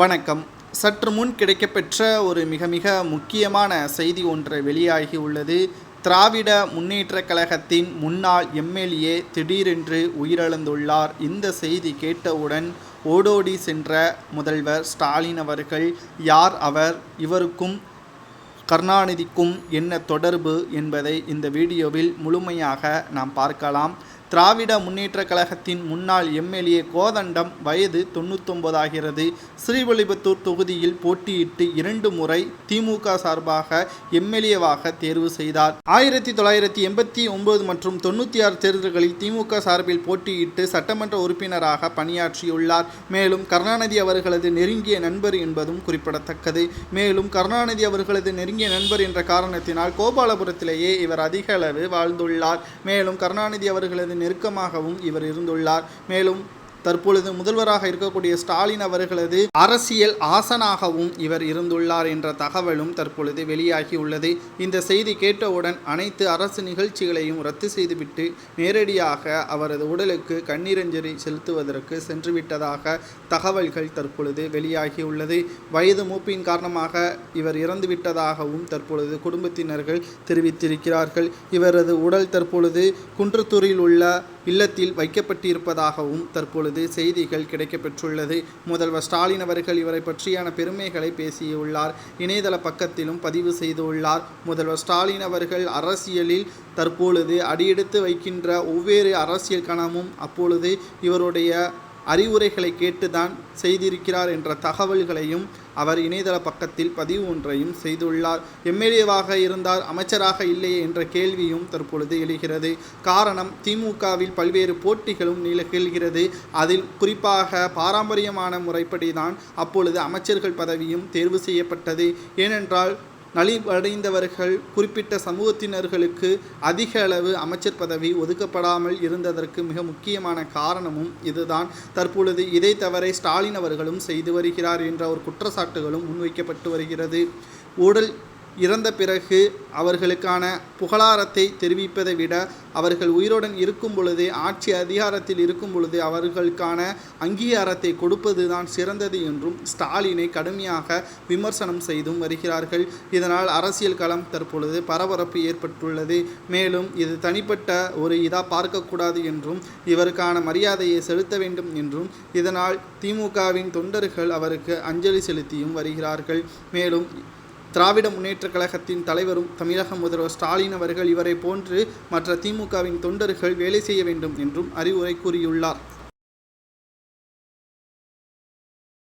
வணக்கம். சற்று முன் கிடைக்கப்பெற்ற ஒரு மிக மிக முக்கியமான செய்தி ஒன்று வெளியாகி உள்ளது. திராவிட முன்னேற்றக் கழகத்தின் முன்னாள் எம்எல்ஏ திடீரென்று உயிரிழந்துள்ளார். இந்த செய்தி கேட்டவுடன் ஓடோடி சென்ற முதல்வர் ஸ்டாலின் அவர்கள், யார் அவர், இவருக்கும் கருணாநிதிக்கும் என்ன தொடர்பு என்பதை இந்த வீடியோவில் முழுமையாக நாம் பார்க்கலாம். திராவிட முன்னேற்றக் கழகத்தின் முன்னாள் எம்எல்ஏ கோதண்டம் வயது 99 ஆகிறது. ஸ்ரீவில்லிபுத்தூர் தொகுதியில் போட்டியிட்டு 2 முறை திமுக சார்பாக எம்எல்ஏவாக தேர்வு செய்தார். 1989 மற்றும் 96 தேர்தல்களில் திமுக சார்பில் போட்டியிட்டு சட்டமன்ற உறுப்பினராக பணியாற்றியுள்ளார். மேலும் கருணாநிதி அவர்களது நெருங்கிய நண்பர் என்பதும் குறிப்பிடத்தக்கது. மேலும் கருணாநிதி அவர்களது நெருங்கிய நண்பர் என்ற காரணத்தினால் கோபாலபுரத்திலேயே இவர் அதிக அளவு வாழ்ந்துள்ளார். மேலும் கருணாநிதி அவர்களது நெருக்கமாகவும் இவர் இருந்துள்ளார். மேலும் தற்பொழுது முதல்வராக இருக்கக்கூடிய ஸ்டாலின் அவர்களது அரசியல் ஆசனாகவும் இவர் இருந்துள்ளார் என்ற தகவலும் தற்பொழுது வெளியாகி உள்ளது. இந்த செய்தி கேட்டவுடன் அனைத்து அரசு நிகழ்ச்சிகளையும் ரத்து செய்துவிட்டு நேரடியாக அவரது உடலுக்கு கண்ணீரஞ்சலி செலுத்துவதற்கு சென்றுவிட்டதாக தகவல்கள் தற்பொழுது வெளியாகி உள்ளது. வயது மூப்பின் காரணமாக இவர் இறந்துவிட்டதாகவும் தற்பொழுது குடும்பத்தினர்கள் தெரிவித்திருக்கிறார்கள். இவரது உடல் தற்பொழுது குன்றத்தூரில் உள்ள இல்லத்தில் வைக்கப்பட்டிருப்பதாகவும் தற்பொழுது செய்திகள் கிடைக்கப்பெற்றுள்ளது. முதல்வர் ஸ்டாலின் அவர்கள் இவரை பற்றியான பெருமைகளை பேசியுள்ளார். இணையதள பக்கத்திலும் பதிவு செய்துள்ளார். முதல்வர் ஸ்டாலின் அவர்கள் அரசியலில் தற்பொழுது அடியெடுத்து வைக்கின்ற ஒவ்வொரு அரசியல் கணமும் அப்பொழுது இவருடைய அறிவுரைகளை கேட்டுதான் செய்திருக்கிறார் என்ற தகவல்களையும் அவர் இணையதள பக்கத்தில் பதிவு ஒன்றையும் செய்துள்ளார். எம்எல்ஏவாக இருந்தார், அமைச்சராக இல்லையே என்ற கேள்வியும் தற்பொழுது எழுகிறது. காரணம், திமுகவில் பல்வேறு போட்டிகளும் நிகழ்கிறது. அதில் குறிப்பாக பாரம்பரியமான முறைப்படி தான் அப்பொழுது அமைச்சர்கள் பதவியும் தேர்வு செய்யப்பட்டது. ஏனென்றால் நலிவடைந்தவர்கள், குறிப்பிட்ட சமூகத்தினர்களுக்கு அதிக அளவு அமைச்சர் பதவி ஒதுக்கப்படாமல் இருந்ததற்கு மிக முக்கியமான காரணமும் இதுதான். தற்பொழுது இதை தவறை ஸ்டாலின் அவர்களும் செய்து வருகிறார் என்ற ஒரு குற்றச்சாட்டுகளும் முன்வைக்கப்பட்டு வருகிறது. உடல் இறந்த பிறகு அவர்களுக்கான புகழாரத்தை தெரிவிப்பதை விட அவர்கள் உயிருடன் இருக்கும் பொழுதே, ஆட்சி அதிகாரத்தில் இருக்கும் பொழுது அவர்களுக்கான அங்கீகாரத்தை கொடுப்பது தான் சிறந்தது என்றும் ஸ்டாலினை கடுமையாக விமர்சனம் செய்தும் வருகிறார்கள். இதனால் அரசியல் களம் தற்பொழுது பரபரப்பு ஏற்பட்டுள்ளது. மேலும் இது தனிப்பட்ட ஒரு இதாக பார்க்கக்கூடாது என்றும் இவருக்கான மரியாதையை செலுத்த வேண்டும் என்றும் இதனால் திமுகவின் தொண்டர்கள் அவருக்கு அஞ்சலி செலுத்தியும் வருகிறார்கள். மேலும் திராவிட முன்னேற்றக் கழகத்தின் தலைவரும் தமிழக முதல்வர் ஸ்டாலின் அவர்கள் இவரை போன்று மற்ற திமுகவின் தொண்டர்கள் வேலை செய்ய வேண்டும் என்றும் அறிவுரை கூறியுள்ளார்.